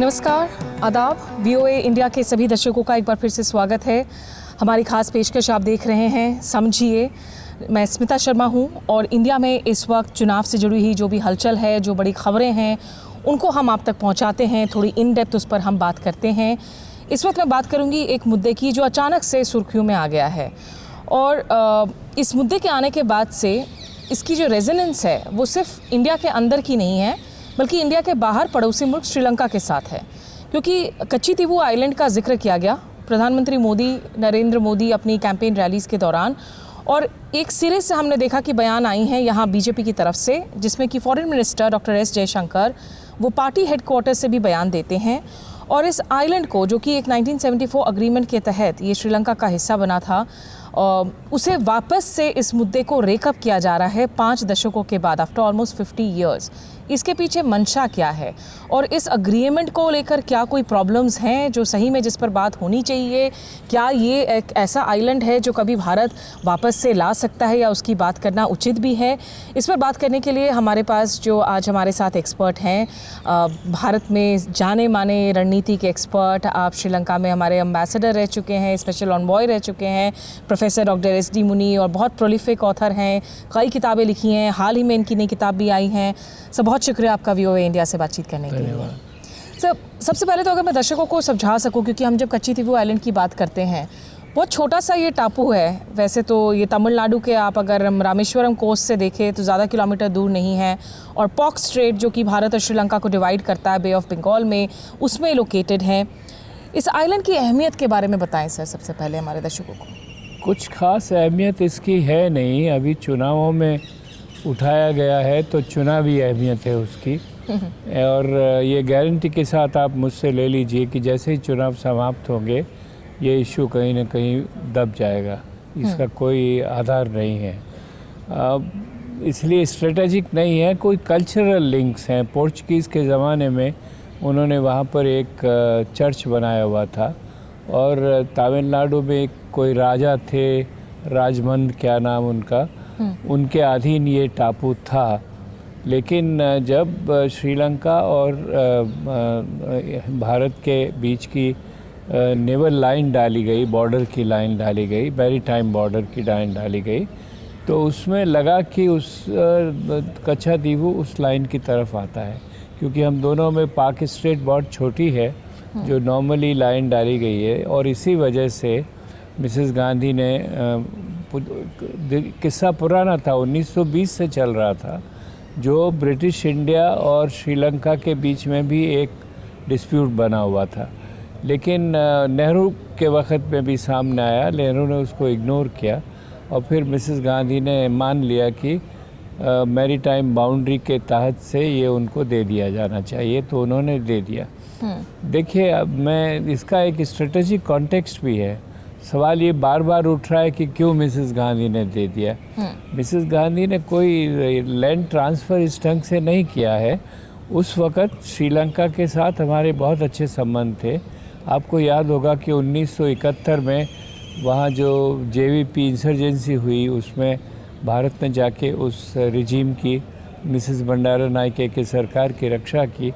नमस्कार, आदाब। VOA India के सभी दर्शकों का एक बार फिर से स्वागत है। हमारी खास पेशकश आप देख रहे हैं, समझिए। मैं स्मिता शर्मा हूं और इंडिया में इस वक्त चुनाव से जुड़ी हुई जो भी हलचल है, जो बड़ी खबरें हैं, उनको हम आप तक पहुंचाते हैं। थोड़ी इन डेप्थ उस पर हम बात करते हैं। इस वक्त मैं बात करूंगी एक मुद्दे की जो अचानक से सुर्खियों में आ गया है और इस मुद्दे के आने के बाद से इसकी जो रेजोनेंस है वो सिर्फ इंडिया के अंदर की नहीं है, बल्कि इंडिया के बाहर पड़ोसी मुल्क श्रीलंका के साथ है। क्योंकि कच्चीतीवू आइलैंड का जिक्र किया गया प्रधानमंत्री नरेंद्र मोदी अपनी कैंपेन रैलीज़ के दौरान, और एक सिरे से हमने देखा कि बयान आई हैं यहाँ बीजेपी की तरफ से, जिसमें कि foreign minister doctor S Jaishankar वो पार्टी हेडक्वार्टर से भी बयान देते हैं। और इस आइलैंड को, जो कि एक 1974 अग्रीमेंट के तहत ये श्रीलंका का हिस्सा बना था, उसे वापस से इस मुद्दे को रेकअप किया जा रहा है 5 दशकों के बाद, आफ्टर ऑलमोस्ट 50 ईयर्स। इसके पीछे मंशा क्या है और इस अग्रीमेंट को लेकर क्या कोई प्रॉब्लम्स हैं जो सही में जिस पर बात होनी चाहिए? क्या ये एक ऐसा आइलैंड है जो कभी भारत वापस से ला सकता है या उसकी बात करना उचित भी है? इस पर बात करने के लिए हमारे पास जो आज हमारे साथ एक्सपर्ट हैं, भारत में जाने माने रणनीति के एक्सपर्ट, आप श्रीलंका में हमारे एम्बेसडर रह चुके हैं, स्पेशल ऑनबॉय रह चुके हैं, प्रोफेसर डॉक्टर एस.डी. मुनी, और बहुत प्रोलिफिक ऑथर हैं, कई किताबें लिखी हैं, हाल ही में इनकी नई किताब भी आई हैं। सब बहुत शुक्रिया आपका VOA इंडिया से बातचीत करने के लिए। सबसे पहले तो अगर मैं दर्शकों को समझा सकूं, क्योंकि हम जब कच्चीतीवू आइलैंड की बात करते हैं, बहुत छोटा सा ये टापू है। वैसे तो ये तमिलनाडु के, आप अगर रामेश्वरम कोस्ट से देखें तो ज़्यादा किलोमीटर दूर नहीं है, और पॉक स्ट्रेट जो कि भारत और श्रीलंका को डिवाइड करता है बे ऑफ बंगाल में, उसमें लोकेटेड है। इस आइलैंड की अहमियत के बारे में बताएं सर, सबसे पहले हमारे दर्शकों को। कुछ खास अहमियत इसकी है नहीं, अभी चुनावों में उठाया गया है तो चुनावी अहमियत है उसकी। और ये गारंटी के साथ आप मुझसे ले लीजिए कि जैसे ही चुनाव समाप्त होंगे ये इशू कहीं ना कहीं दब जाएगा, इसका कोई आधार नहीं है। इसलिए स्ट्रेटेजिक नहीं है, कोई कल्चरल लिंक्स हैं। पोर्चुगीज़ के ज़माने में उन्होंने वहाँ पर एक चर्च बनाया हुआ था, और तमिलनाडु में कोई राजा थे, राजमंद क्या नाम उनका, उनके अधीन ये टापू था। लेकिन जब श्रीलंका और भारत के बीच की नेवल लाइन डाली गई, बॉर्डर की लाइन डाली गई, मैरीटाइम बॉर्डर की लाइन डाली गई, तो उसमें लगा कि उस कच्चीतीवू उस लाइन की तरफ आता है, क्योंकि हम दोनों में पाक स्ट्रेट बहुत छोटी है जो नॉर्मली लाइन डाली गई है। और इसी वजह से मिसेस गांधी ने, किस्सा पुराना था, 1920 से चल रहा था, जो ब्रिटिश इंडिया और श्रीलंका के बीच में भी एक डिस्प्यूट बना हुआ था। लेकिन नेहरू के वक़्त में भी सामने आया, नेहरू ने उसको इग्नोर किया, और फिर मिसेस गांधी ने मान लिया कि मैरीटाइम बाउंड्री के तहत से ये उनको दे दिया जाना चाहिए, तो उन्होंने दे दिया। देखिए, अब मैं इसका एक स्ट्रेटेजिक कॉन्टेक्स्ट भी है। सवाल ये बार बार उठ रहा है कि क्यों मिसेस गांधी ने दे दिया। मिसेस गांधी ने कोई लैंड ट्रांसफ़र इस ढंग से नहीं किया है। उस वक़्त श्रीलंका के साथ हमारे बहुत अच्छे संबंध थे। आपको याद होगा कि 1971 में वहाँ जो JVP इंसर्जेंसी हुई, उसमें भारत ने जाके उस रिजीम की, मिसेस बंडारा नायके की सरकार की रक्षा की।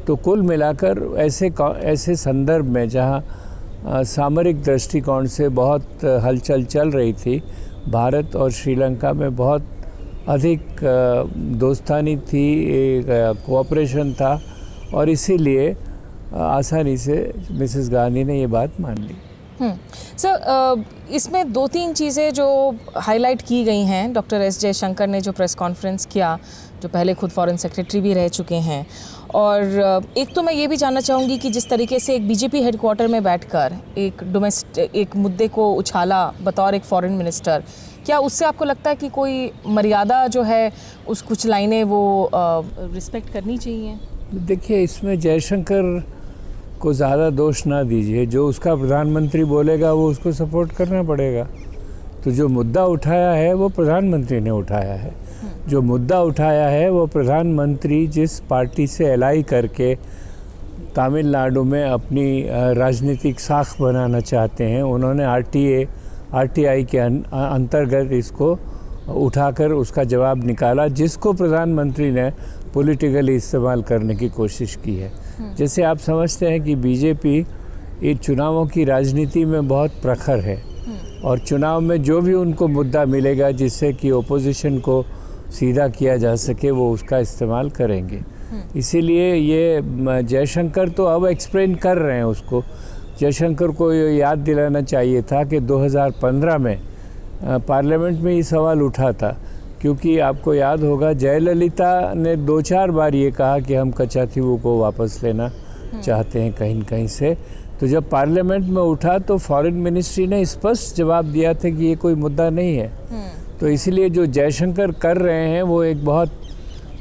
तो कुल मिलाकर ऐसे संदर्भ में जहाँ सामरिक दृष्टिकोण से बहुत हलचल चल रही थी, भारत और श्रीलंका में बहुत अधिक दोस्तानी थी, कोऑपरेशन था, और इसीलिए आसानी से मिसेस गांधी ने ये बात मान ली। सर, इसमें 2-3 चीज़ें जो हाईलाइट की गई हैं। डॉक्टर एस जयशंकर ने जो प्रेस कॉन्फ्रेंस किया, जो पहले खुद फॉरेन सेक्रेटरी भी रह चुके हैं, और एक तो मैं ये भी जानना चाहूँगी कि जिस तरीके से एक बीजेपी हेडक्वार्टर में बैठकर एक मुद्दे को उछाला बतौर एक फॉरेन मिनिस्टर, क्या उससे आपको लगता है कि कोई मर्यादा जो है, उस कुछ लाइनें वो रिस्पेक्ट करनी चाहिए? देखिए, इसमें जयशंकर को ज़्यादा दोष ना दीजिए। जो उसका प्रधानमंत्री बोलेगा वो उसको सपोर्ट करना पड़ेगा। तो जो मुद्दा उठाया है वो प्रधानमंत्री ने उठाया है। जो मुद्दा उठाया है वो प्रधानमंत्री जिस पार्टी से एलाई करके तमिलनाडु में अपनी राजनीतिक साख बनाना चाहते हैं, उन्होंने RTI के अंतर्गत इसको उठाकर उसका जवाब निकाला, जिसको प्रधानमंत्री ने पॉलिटिकली इस्तेमाल करने की कोशिश की है। जैसे आप समझते हैं कि बीजेपी ये चुनावों की राजनीति में बहुत प्रखर है और चुनाव में जो भी उनको मुद्दा मिलेगा जिससे कि ओपोजिशन को सीधा किया जा सके वो उसका इस्तेमाल करेंगे। इसीलिए ये जयशंकर तो अब एक्सप्लेन कर रहे हैं उसको। जयशंकर को ये याद दिलाना चाहिए था कि 2015 में पार्लियामेंट में ये सवाल उठा था, क्योंकि आपको याद होगा जयललिता ने 2-4 बार ये कहा कि हम कचाथीवू को वापस लेना चाहते हैं कहीं न कहीं से। तो जब पार्लियामेंट में उठा तो फॉरेन मिनिस्ट्री ने स्पष्ट जवाब दिया था कि ये कोई मुद्दा नहीं है। तो इसलिए जो जयशंकर कर रहे हैं वो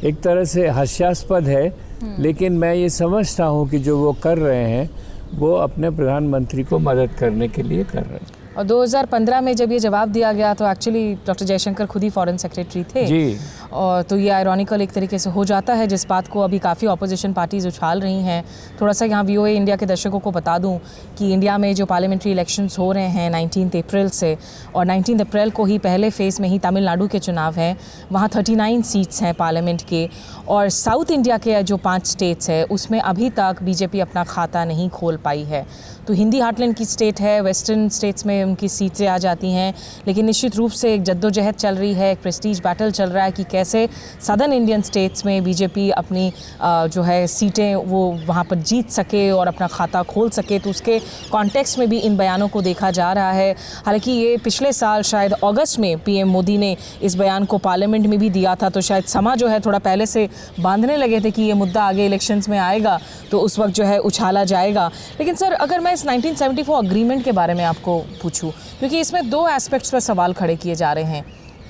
एक तरह से हास्यास्पद है, लेकिन मैं ये समझता हूँ कि जो वो कर रहे हैं वो अपने प्रधानमंत्री को मदद करने के लिए कर रहे हैं। और 2015 में जब ये जवाब दिया गया तो एक्चुअली डॉक्टर जयशंकर खुद ही फॉरेन सेक्रेटरी थे जी। और तो ये आयरॉनिकल एक तरीके से हो जाता है, जिस बात को अभी काफ़ी ऑपोजिशन पार्टीज उछाल रही हैं। थोड़ा सा यहाँ VOA इंडिया के दर्शकों को बता दूं कि इंडिया में जो पार्लियामेंट्री इलेक्शंस हो रहे हैं 19 अप्रैल से, और 19 अप्रैल को ही पहले फेज़ में ही तमिलनाडु के चुनाव हैं। वहाँ 39 सीट्स हैं पार्लियामेंट के, और साउथ इंडिया के जो 5 स्टेट्स है उसमें अभी तक बीजेपी अपना खाता नहीं खोल पाई है। तो हिंदी हार्टलैंड की स्टेट है, वेस्टर्न स्टेट्स में उनकी सीटें आ जाती हैं, लेकिन निश्चित रूप से एक जद्दोजहद चल रही है, एक प्रेस्टीज बैटल चल रहा है कि कैसे सदर्न इंडियन स्टेट्स में बीजेपी अपनी जो है सीटें वो वहाँ पर जीत सके और अपना खाता खोल सके। तो उसके कॉन्टेक्स्ट में भी इन बयानों को देखा जा रहा है। हालांकि ये पिछले साल शायद अगस्त में PM मोदी ने इस बयान को पार्लियामेंट में भी दिया था, तो शायद समा जो है थोड़ा पहले से बांधने लगे थे कि ये मुद्दा आगे इलेक्शंस में आएगा तो उस वक्त जो है उछाला जाएगा। लेकिन सर, अगर मैं इस 1974 अग्रीमेंट के बारे में आपको पूछूं, क्योंकि इसमें 2 एस्पेक्ट्स पर सवाल खड़े किए जा रहे हैं।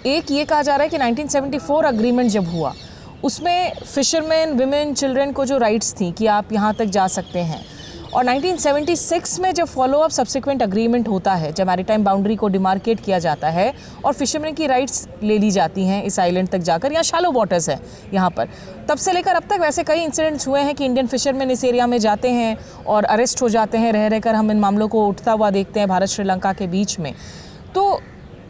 एक ये कहा जा रहा है कि 1974 अग्रीमेंट जब हुआ उसमें फिशरमैन, विमेन, चिल्ड्रन को जो राइट्स थी कि आप यहाँ तक जा सकते हैं, और 1976 में जब फॉलो अप सब्सिक्वेंट अग्रीमेंट होता है, जब मैरीटाइम बाउंड्री को डिमार्केट किया जाता है और फिशरमैन की राइट्स ले ली जाती हैं इस आइलैंड तक जाकर, यहाँ शैलो वाटर्स है यहाँ पर, तब से लेकर अब तक वैसे कई इंसिडेंट्स हुए हैं कि इंडियन फिशरमैन इस एरिया में जाते हैं और अरेस्ट हो जाते हैं। रह रहकर हम इन मामलों को उठता हुआ देखते हैं भारत श्रीलंका के बीच में। तो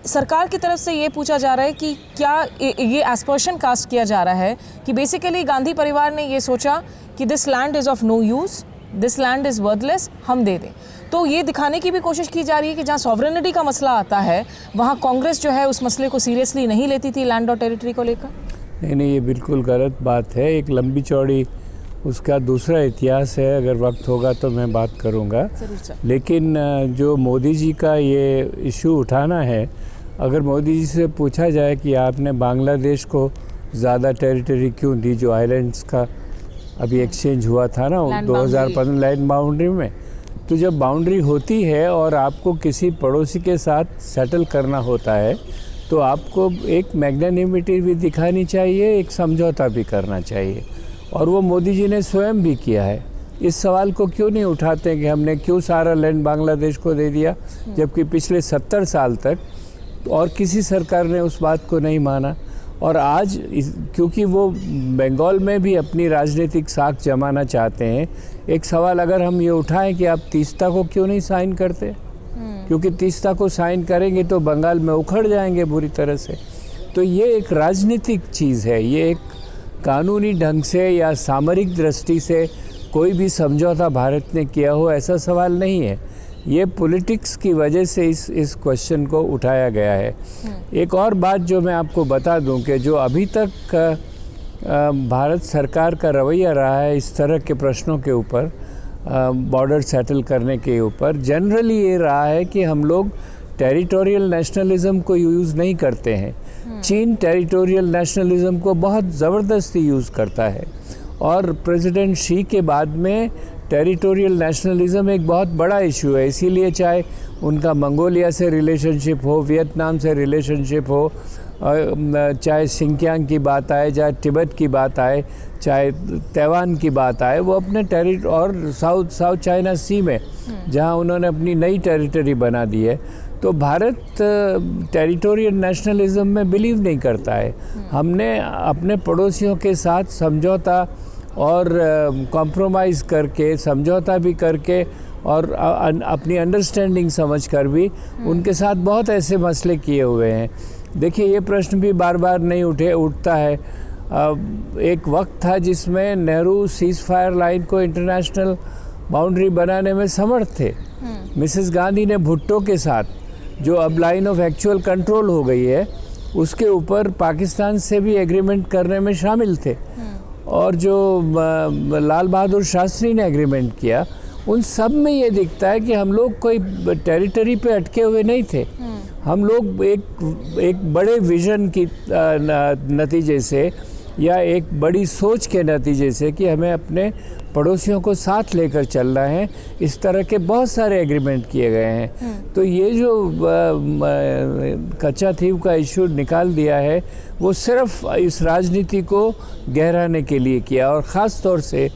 सरकार की तरफ से ये पूछा जा रहा है कि क्या ये एस्पर्शन कास्ट किया जा रहा है कि बेसिकली गांधी परिवार ने ये सोचा कि this land is of no use, this land is worthless, हम दे दें। तो ये दिखाने की भी कोशिश की जा रही है कि जहाँ सॉवरेनिटी का मसला आता है वहाँ कांग्रेस जो है उस मसले को सीरियसली नहीं लेती थी लैंड और टेरिटरी को लेकर। नहीं, ये बिल्कुल गलत बात है। एक लंबी चौड़ी उसका दूसरा इतिहास है, अगर वक्त होगा तो मैं बात करूँगा। लेकिन जो मोदी जी का ये इशू उठाना है, अगर मोदी जी से पूछा जाए कि आपने बांग्लादेश को ज़्यादा टेरिटरी क्यों दी, जो आइलैंड्स का अभी एक्सचेंज हुआ था ना 2015 लैंड बाउंड्री में, तो जब बाउंड्री होती है और आपको किसी पड़ोसी के साथ सेटल करना होता है तो आपको एक मैग्नानिमिटी भी दिखानी चाहिए, एक समझौता भी करना चाहिए, और वो मोदी जी ने स्वयं भी किया है। इस सवाल को क्यों नहीं उठाते कि हमने क्यों सारा लैंड बांग्लादेश को दे दिया, जबकि पिछले 70 साल तक और किसी सरकार ने उस बात को नहीं माना। और आज क्योंकि वो बंगाल में भी अपनी राजनीतिक साख जमाना चाहते हैं, एक सवाल अगर हम ये उठाएं कि आप तीस्ता को क्यों नहीं साइन करते, क्योंकि तीस्ता को साइन करेंगे तो बंगाल में उखड़ जाएंगे बुरी तरह से। तो ये एक राजनीतिक चीज़ है, ये एक कानूनी ढंग से या सामरिक दृष्टि से कोई भी समझौता भारत ने किया हो ऐसा सवाल नहीं है। ये पॉलिटिक्स की वजह से इस क्वेश्चन को उठाया गया है। एक और बात जो मैं आपको बता दूं कि जो अभी तक भारत सरकार का रवैया रहा है इस तरह के प्रश्नों के ऊपर, बॉर्डर सेटल करने के ऊपर, जनरली ये रहा है कि हम लोग टेरिटोरियल नेशनलिज्म को यूज़ नहीं करते हैं। चीन टेरिटोरियल नेशनलिज्म को बहुत ज़बरदस्ती यूज़ करता है, और प्रेसिडेंट शी के बाद में टेरिटोरियल नेशनलिज्म एक बहुत बड़ा इशू है। इसीलिए चाहे उनका मंगोलिया से रिलेशनशिप हो, वियतनाम से रिलेशनशिप हो, चाहे सिंकियांग की बात आए, चाहे तिब्बत की बात आए, चाहे ताइवान की बात आए, वो अपने और साउथ चाइना सी में जहां उन्होंने अपनी नई टेरिटरी बना दी है। तो भारत टेरिटोरियल नेशनलिज्म में बिलीव नहीं करता है। हमने अपने पड़ोसियों के साथ समझौता और कॉम्प्रोमाइज़ करके, समझौता भी करके और अपनी अंडरस्टैंडिंग समझकर भी उनके साथ बहुत ऐसे मसले किए हुए हैं। देखिए, ये प्रश्न भी बार बार नहीं उठता है। एक वक्त था जिसमें नेहरू सीज फायर लाइन को इंटरनेशनल बाउंड्री बनाने में समर्थ थे। मिसेस गांधी ने भुट्टो के साथ, जो अब लाइन ऑफ एक्चुअल कंट्रोल हो गई है, उसके ऊपर पाकिस्तान से भी एग्रीमेंट करने में शामिल थे। और जो लाल बहादुर शास्त्री ने एग्रीमेंट किया, उन सब में ये दिखता है कि हम लोग कोई टेरिटरी पे अटके हुए नहीं थे। हम लोग एक बड़े विजन की नतीजे से या एक बड़ी सोच के नतीजे से कि हमें अपने पड़ोसियों को साथ लेकर चलना है, इस तरह के बहुत सारे एग्रीमेंट किए गए हैं। तो ये जो कच्चा थीव का इशू निकाल दिया है, वो सिर्फ इस राजनीति को गहराने के लिए किया, और ख़ास तौर से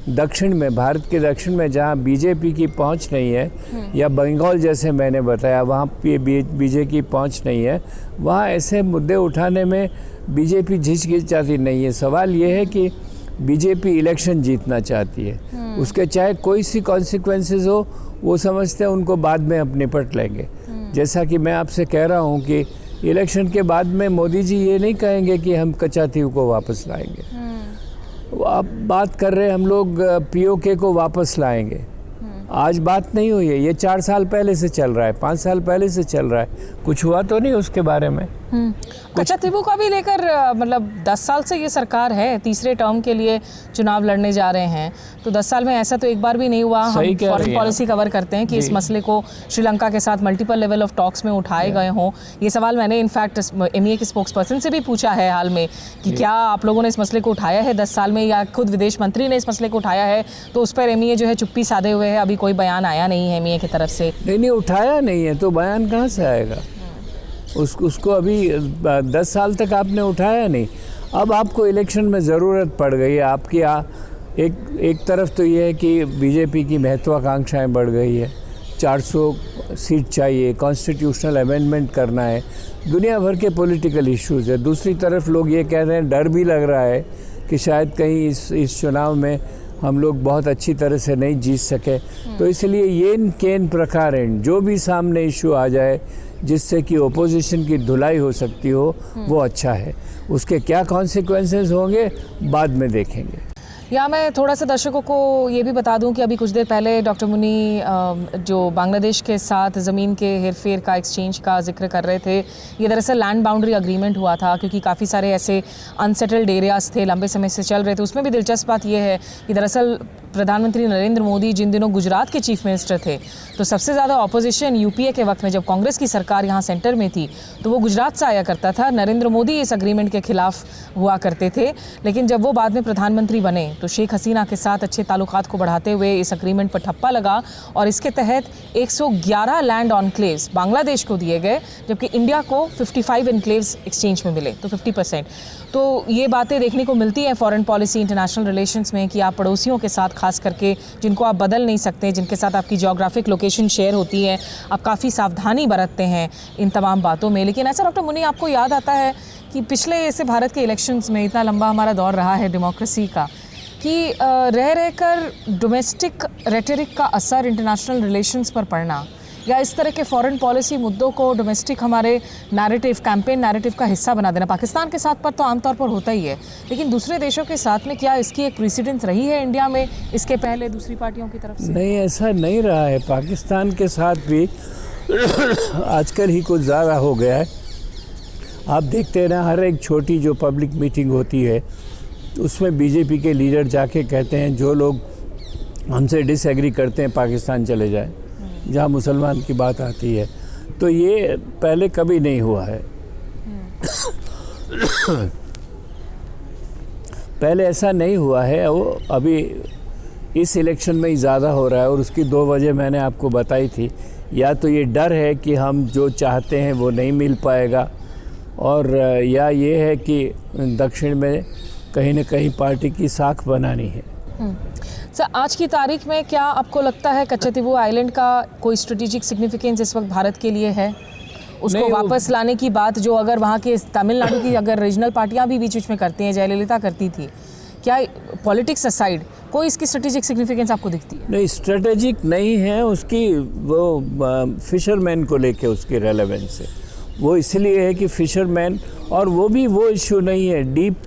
दक्षिण में, भारत के दक्षिण में जहाँ बीजेपी की पहुँच नहीं है, या बंगाल जैसे मैंने बताया वहाँ पे बीजेपी की पहुँच नहीं है, वहाँ ऐसे मुद्दे उठाने में बीजेपी झिझकिचाती नहीं है। सवाल ये है कि बीजेपी इलेक्शन जीतना चाहती है, उसके चाहे कोई सी कॉन्सिक्वेंसेस हो, वो समझते हैं उनको बाद में हम निपट लेंगे। जैसा कि मैं आपसे कह रहा हूँ कि इलेक्शन के बाद में मोदी जी ये नहीं कहेंगे कि हम कच्चा थीव को वापस लाएंगे। अब बात कर रहे हैं हम लोग पीओके को वापस लाएंगे। आज बात नहीं हुई है, ये 4 साल पहले से चल रहा है, 5 साल पहले से चल रहा है, कुछ हुआ तो नहीं उसके बारे में। कच्चा थीव का भी लेकर मतलब 10 साल से ये सरकार है, तीसरे टर्म के लिए चुनाव लड़ने जा रहे हैं, तो 10 साल में ऐसा तो एक बार भी नहीं हुआ। हम फॉरेन पॉलिसी कवर करते हैं कि इस मसले को श्रीलंका के साथ मल्टीपल लेवल ऑफ टॉक्स में उठाए गए हों। ये सवाल मैंने इनफैक्ट एमईए के स्पोक्स पर्सन से भी पूछा है हाल में कि क्या आप लोगों ने इस मसले को उठाया है 10 साल में, या खुद विदेश मंत्री ने इस मसले को उठाया है। तो उस पर एमईए जो है चुप्पी साधे हुए है, अभी कोई बयान आया नहीं है एमईए की तरफ से। नहीं, उठाया नहीं है तो बयान कहाँ से आएगा? उसको अभी 10 साल तक आपने उठाया नहीं। अब आपको इलेक्शन में ज़रूरत पड़ गई है आपकी। एक तरफ तो ये है कि बीजेपी की महत्वाकांक्षाएं बढ़ गई है, 400 सीट चाहिए, कॉन्स्टिट्यूशनल अमेंडमेंट करना है, दुनिया भर के पॉलिटिकल इश्यूज़ है। दूसरी तरफ लोग ये कह रहे हैं, डर भी लग रहा है कि शायद कहीं इस चुनाव में हम लोग बहुत अच्छी तरह से नहीं जीत सके। तो इसलिए येन केन प्रकारेण जो भी सामने इशू आ जाए जिससे कि ओपोजिशन की धुलाई हो सकती हो, वो अच्छा है। उसके क्या कॉन्सिक्वेंसेस होंगे बाद में देखेंगे। या मैं थोड़ा सा दर्शकों को ये भी बता दूं कि अभी कुछ देर पहले डॉक्टर मुनी जो बांग्लादेश के साथ ज़मीन के हेरफेर का, एक्सचेंज का जिक्र कर रहे थे। ये दरअसल लैंड बाउंड्री अग्रीमेंट हुआ था, क्योंकि काफ़ी सारे ऐसे अनसेटल्ड एरियाज़ थे, लंबे समय से चल रहे थे। उसमें भी दिलचस्प बात यह है कि दरअसल प्रधानमंत्री नरेंद्र मोदी जिन दिनों गुजरात के चीफ मिनिस्टर थे, तो सबसे ज़्यादा ऑपोजिशन यूपीए के वक्त में, जब कांग्रेस की सरकार यहाँ सेंटर में थी, तो वो गुजरात से आया करता था। नरेंद्र मोदी इस अग्रीमेंट के खिलाफ हुआ करते थे, लेकिन जब वो बाद में प्रधानमंत्री बने तो शेख हसीना के साथ अच्छे ताल्लुकात को बढ़ाते हुए इस अग्रीमेंट पर ठप्पा लगा, और इसके तहत 111 लैंड ऑनक्लेव्स बांग्लादेश को दिए गए, जबकि इंडिया को 55 इनक्लेव्स एक्सचेंज में मिले, तो 50%। तो ये बातें देखने को मिलती हैं फॉरेन पॉलिसी, इंटरनेशनल रिलेशंस में, कि आप पड़ोसियों के साथ, खास करके जिनको आप बदल नहीं सकते, जिनके साथ आपकी ज्योग्राफिक लोकेशन शेयर होती है, आप काफ़ी सावधानी बरतते हैं इन तमाम बातों में। लेकिन ऐसा डॉक्टर मुनी, आपको याद आता है कि पिछले ऐसे भारत के इलेक्शंस में, इतना लंबा हमारा दौर रहा है डेमोक्रेसी का, कि रह रहकर डोमेस्टिक रेटरिक का असर इंटरनेशनल रिलेशंस पर पड़ना, या इस तरह के फॉरेन पॉलिसी मुद्दों को डोमेस्टिक हमारे नैरेटिव, कैंपेन नैरेटिव का हिस्सा बना देना, पाकिस्तान के साथ पर तो आमतौर पर होता ही है, लेकिन दूसरे देशों के साथ में क्या इसकी एक प्रेसिडेंस रही है इंडिया में इसके पहले दूसरी पार्टियों की तरफ से? नहीं, ऐसा नहीं रहा है। पाकिस्तान के साथ भी आजकल ही कुछ ज़्यादा हो गया है। आप देखते हैं ना, हर एक छोटी जो पब्लिक मीटिंग होती है उसमें बीजेपी के लीडर जाके कहते हैं जो लोग हमसे डिसएग्री करते हैं पाकिस्तान चले जाएं, जहाँ मुसलमान की बात आती है। तो ये पहले कभी नहीं हुआ है। पहले ऐसा नहीं हुआ है, वो अभी इस इलेक्शन में ही ज़्यादा हो रहा है, और उसकी 2 वजह मैंने आपको बताई थी। या तो ये डर है कि हम जो चाहते हैं वो नहीं मिल पाएगा, और या ये है कि दक्षिण में कहीं न कहीं पार्टी की साख बनानी है। सर, आज की तारीख में क्या आपको लगता है कच्चतीवू आइलैंड का कोई स्ट्रेटेजिक सिग्निफिकेंस इस वक्त भारत के लिए है? उसको वापस लाने की बात जो अगर वहाँ के तमिलनाडु की अगर रीजनल पार्टियाँ भी बीच बीच में करती हैं, जयललिता करती थी, क्या पॉलिटिक्स असाइड कोई इसकी स्ट्रेटेजिक सिग्निफिकेंस आपको दिखती है? नहीं, स्ट्रेटेजिक नहीं है उसकी, वो फिशरमैन को लेके उसकी रेलेवेंस है। वो इसलिए है कि फिशरमैन और वो भी वो इशू नहीं है, डीप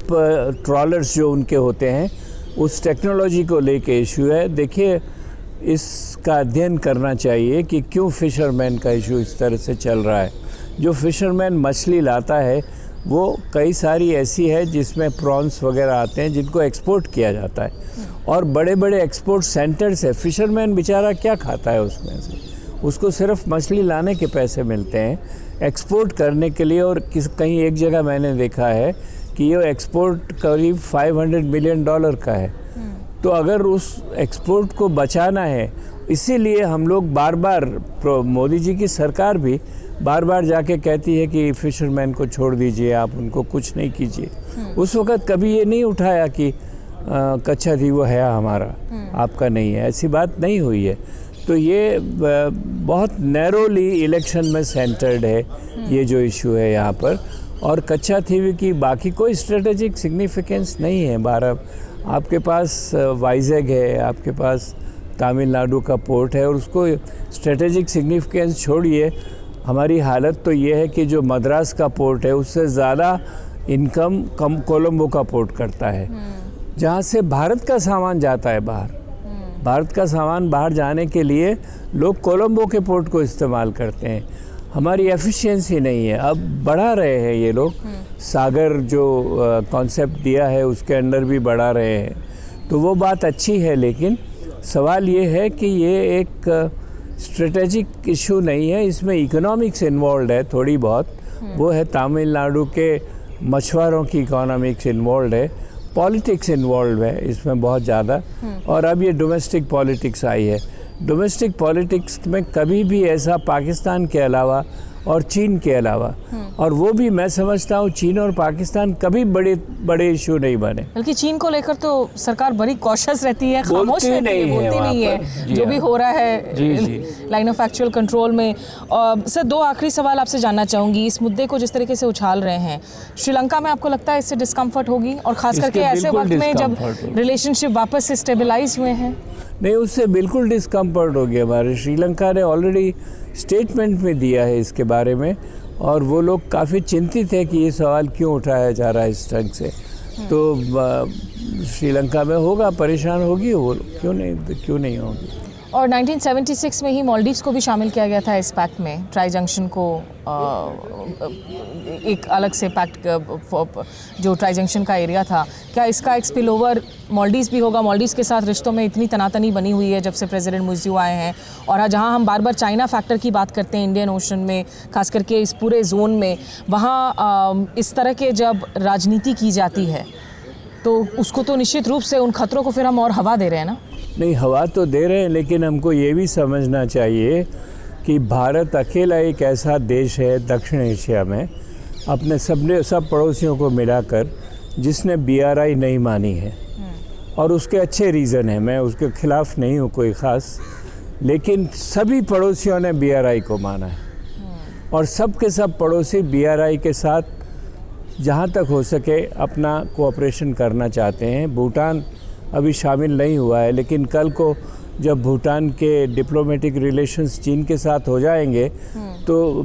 ट्रॉलर्स जो उनके होते हैं उस टेक्नोलॉजी को लेके इशू है। देखिए, इसका अध्ययन करना चाहिए कि क्यों फिशरमैन का इशू इस तरह से चल रहा है। जो फिशरमैन मछली लाता है वो कई सारी ऐसी है जिसमें प्रॉन्स वगैरह आते हैं जिनको एक्सपोर्ट किया जाता है, और बड़े बड़े एक्सपोर्ट सेंटर्स है। फिशरमैन बेचारा क्या खाता है उसमें से, उसको सिर्फ मछली लाने के पैसे मिलते हैं एक्सपोर्ट करने के लिए। और कहीं एक जगह मैंने देखा है कि ये एक्सपोर्ट करीब $500 मिलियन का है। तो अगर उस एक्सपोर्ट को बचाना है, इसीलिए हम लोग बार बार, मोदी जी की सरकार भी बार बार जाके कहती है कि फिशरमैन को छोड़ दीजिए, आप उनको कुछ नहीं कीजिए। उस वक़्त कभी ये नहीं उठाया कि कच्चा थी वो है हमारा, आपका नहीं है, ऐसी बात नहीं हुई है। तो ये बहुत नैरोली इलेक्शन में सेंटर्ड है ये जो इशू है यहाँ पर। और कच्चा थी की बाकी कोई स्ट्रेटेजिक सिग्निफिकेंस नहीं है। आपके पास वाइजैग है, आपके पास तमिलनाडु का पोर्ट है, और उसको स्ट्रेटेजिक सिग्निफिकेंस छोड़िए। हमारी हालत तो ये है कि जो मद्रास का पोर्ट है उससे ज़्यादा इनकम कोलंबो का पोर्ट करता है, जहाँ से भारत का सामान जाता है बाहर। भारत का सामान बाहर जाने के लिए लोग कोलंबो के पोर्ट को इस्तेमाल करते हैं। हमारी एफिशिएंसी नहीं है। अब बढ़ा रहे हैं ये लोग, सागर जो कॉन्सेप्ट दिया है उसके अंडर भी बढ़ा रहे हैं, तो वो बात अच्छी है। लेकिन सवाल ये है कि ये एक स्ट्रेटेजिक इशू नहीं है, इसमें इकोनॉमिक्स इन्वॉल्व है थोड़ी बहुत। वो है तमिलनाडु के मछुआरों की इकोनॉमिक्स इन्वॉल्व है, पॉलिटिक्स इन्वॉल्व है इसमें बहुत ज़्यादा। और अब ये डोमेस्टिक पॉलिटिक्स आई है। डोमेस्टिक पॉलिटिक्स में कभी भी ऐसा पाकिस्तान के अलावा और चीन के अलावा, और वो भी मैं समझता हूँ चीन और पाकिस्तान कभी बड़े इशू नहीं बने। बल्कि चीन को लेकर तो सरकार बड़ी कॉशियस रहती है, खामोश रहती है, बोलती नहीं है जो भी हो रहा है लाइन ऑफ एक्चुअल कंट्रोल में। सर, दो आखिरी सवाल आपसे जानना चाहूँगी। इस मुद्दे को जिस तरीके से उछाल रहे हैं, श्रीलंका में आपको लगता है इससे डिस्कम्फर्ट होगी, और खास करके ऐसे वक्त में जब रिलेशनशिप वापस से स्टेबलाइज हुए हैं? नहीं, उससे बिल्कुल डिस्कम्फर्ट हो गया। हमारे श्रीलंका ने ऑलरेडी स्टेटमेंट में दिया है इसके बारे में, और वो लोग काफ़ी चिंतित है कि ये सवाल क्यों उठाया जा रहा है इस ढंग से। तो श्रीलंका में होगा, परेशान होगी वो, क्यों नहीं होगी। और 1976 में ही मालदीव्स को भी शामिल किया गया था इस पैक्ट में, ट्राई जंक्शन को एक अलग से पैक्ट जो ट्राई जंक्शन का एरिया था। क्या इसका एक स्पिल ओवर मालदीव्स भी होगा? मालदीव्स के साथ रिश्तों में इतनी तनातनी बनी हुई है जब से प्रेसिडेंट मुर्सियो आए हैं, और जहां हम बार बार चाइना फैक्टर की बात करते हैं इंडियन ओशन में, खास करके इस पूरे जोन में, वहाँ इस तरह के जब राजनीति की जाती है तो उसको तो निश्चित रूप से उन खतरों को फिर हम और हवा दे रहे हैं ना? नहीं, हवा तो दे रहे हैं, लेकिन हमको ये भी समझना चाहिए कि भारत अकेला एक ऐसा देश है दक्षिण एशिया में अपने सब पड़ोसियों को मिलाकर जिसने BRI नहीं मानी है। और उसके अच्छे रीज़न हैं, मैं उसके खिलाफ नहीं हूँ कोई ख़ास, लेकिन सभी पड़ोसियों ने BRI को माना है, और सब के सब पड़ोसी BRI के साथ जहाँ तक हो सके अपना कोऑपरेशन करना चाहते हैं। भूटान अभी शामिल नहीं हुआ है, लेकिन कल को जब भूटान के डिप्लोमेटिक रिलेशंस चीन के साथ हो जाएंगे तो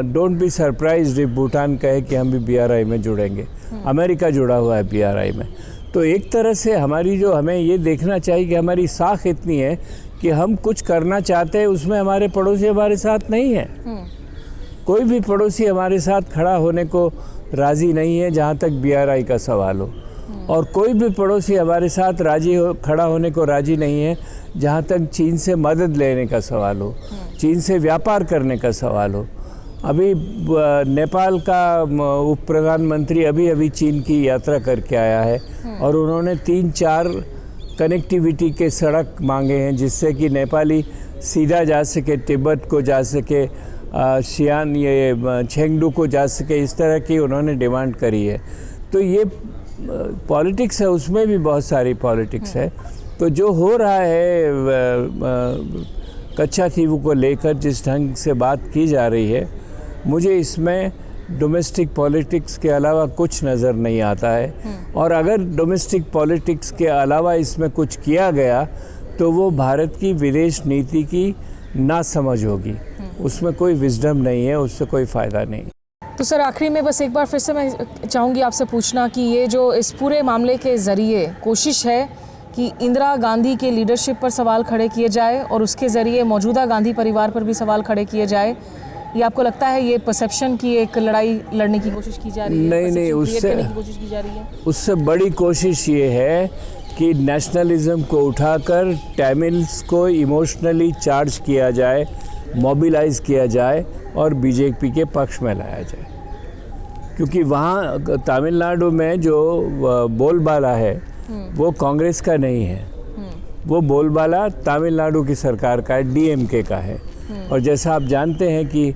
don't be surprised if Bhutan कहे कि हम भी BRI में जुड़ेंगे। अमेरिका जुड़ा हुआ है BRI में। तो एक तरह से हमें ये देखना चाहिए कि हमारी साख इतनी है कि हम कुछ करना चाहते हैं, उसमें हमारे पड़ोसी हमारे साथ नहीं है। कोई भी पड़ोसी हमारे साथ खड़ा होने को राज़ी नहीं है जहाँ तक BRI का सवाल हो, और कोई भी पड़ोसी हमारे साथ खड़ा होने को राज़ी नहीं है जहाँ तक चीन से मदद लेने का सवाल हो, चीन से व्यापार करने का सवाल हो। अभी नेपाल का उप प्रधानमंत्री अभी चीन की यात्रा करके आया है, और उन्होंने 3-4 कनेक्टिविटी के सड़क मांगे हैं जिससे कि नेपाली सीधा जा सके, तिब्बत को जा सके, शियान चेंगडू को जा सके, इस तरह की उन्होंने डिमांड करी है। तो ये पॉलिटिक्स है, उसमें भी बहुत सारी पॉलिटिक्स है। तो जो हो रहा है कच्चा थीवू को लेकर जिस ढंग से बात की जा रही है, मुझे इसमें डोमेस्टिक पॉलिटिक्स के अलावा कुछ नज़र नहीं आता है। और अगर डोमेस्टिक पॉलिटिक्स के अलावा इसमें कुछ किया गया तो वो भारत की विदेश नीति की नासमझ होगी, उसमें कोई विजडम नहीं है, उससे कोई फ़ायदा नहीं। तो सर आखिरी में बस एक बार फिर से मैं चाहूँगी आपसे पूछना कि ये जो इस पूरे मामले के ज़रिए कोशिश है कि इंदिरा गांधी के लीडरशिप पर सवाल खड़े किए जाए और उसके ज़रिए मौजूदा गांधी परिवार पर भी सवाल खड़े किए जाए, ये आपको लगता है ये परसेप्शन की एक लड़ाई लड़ने की कोशिश की जा रही है? नहीं, उससे बड़ी कोशिश ये है कि नेशनलिज्म को उठाकर तमिल्स को इमोशनली चार्ज किया जाए, मोबिलाइज किया जाए और बीजेपी के पक्ष में लाया जाए। क्योंकि वहाँ तमिलनाडु में जो बोलबाला है वो कांग्रेस का नहीं है, वो बोलबाला तमिलनाडु की सरकार का है, डीएमके का है। और जैसा आप जानते हैं कि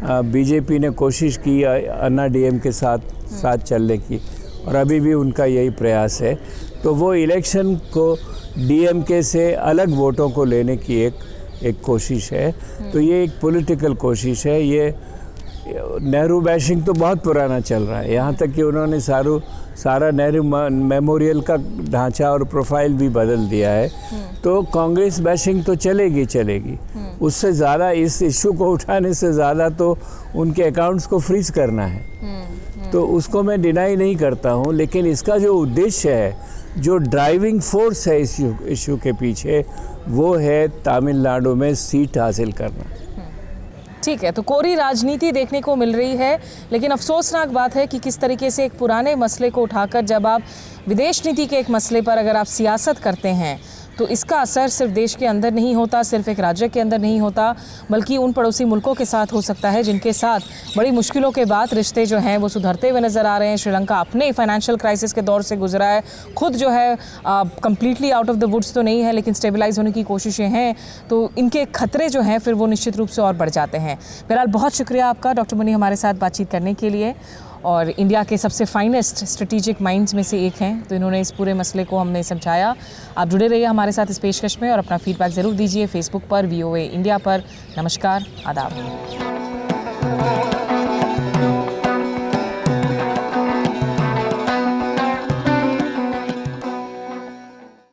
बीजेपी ने कोशिश की अन्ना डीएम के साथ चलने की, और अभी भी उनका यही प्रयास है। तो वो इलेक्शन को डीएमके से अलग वोटों को लेने की एक कोशिश है। तो ये एक पॉलिटिकल कोशिश है। ये नेहरू बैशिंग तो बहुत पुराना चल रहा है, यहाँ तक कि उन्होंने सारा नेहरू मेमोरियल का ढांचा और प्रोफाइल भी बदल दिया है। तो कांग्रेस बैशिंग तो चलेगी। उससे ज़्यादा इस इशू को उठाने से ज़्यादा तो उनके अकाउंट्स को फ्रीज करना है। तो उसको मैं डिनाई नहीं करता हूँ, लेकिन इसका जो उद्देश्य है, जो ड्राइविंग फोर्स है इस इशू के पीछे, वो है तमिलनाडु में सीट हासिल करना। ठीक है, तो कोरी राजनीति देखने को मिल रही है, लेकिन अफसोसनाक बात है कि किस तरीके से एक पुराने मसले को उठाकर जब आप विदेश नीति के एक मसले पर अगर आप सियासत करते हैं तो इसका असर सिर्फ देश के अंदर नहीं होता, सिर्फ एक राज्य के अंदर नहीं होता, बल्कि उन पड़ोसी मुल्कों के साथ हो सकता है जिनके साथ बड़ी मुश्किलों के बाद रिश्ते जो हैं वो सुधरते हुए नज़र आ रहे हैं। श्रीलंका अपने फाइनेंशियल क्राइसिस के दौर से गुजरा है, खुद जो है completely out of the woods तो नहीं है, लेकिन स्टेबलाइज होने की कोशिशें हैं। तो इनके खतरे जो हैं फिर वो निश्चित रूप से और बढ़ जाते हैं। बहरहाल बहुत शुक्रिया आपका डॉक्टर मुनी हमारे साथ बातचीत करने के लिए, और इंडिया के सबसे फाइनेस्ट स्ट्रेटेजिक माइंड्स में से एक हैं, तो इन्होंने इस पूरे मसले को हमें समझाया। आप जुड़े रहिए हमारे साथ इस पेशकश में और अपना फीडबैक ज़रूर दीजिए फेसबुक पर, VOA इंडिया पर। नमस्कार, आदाब।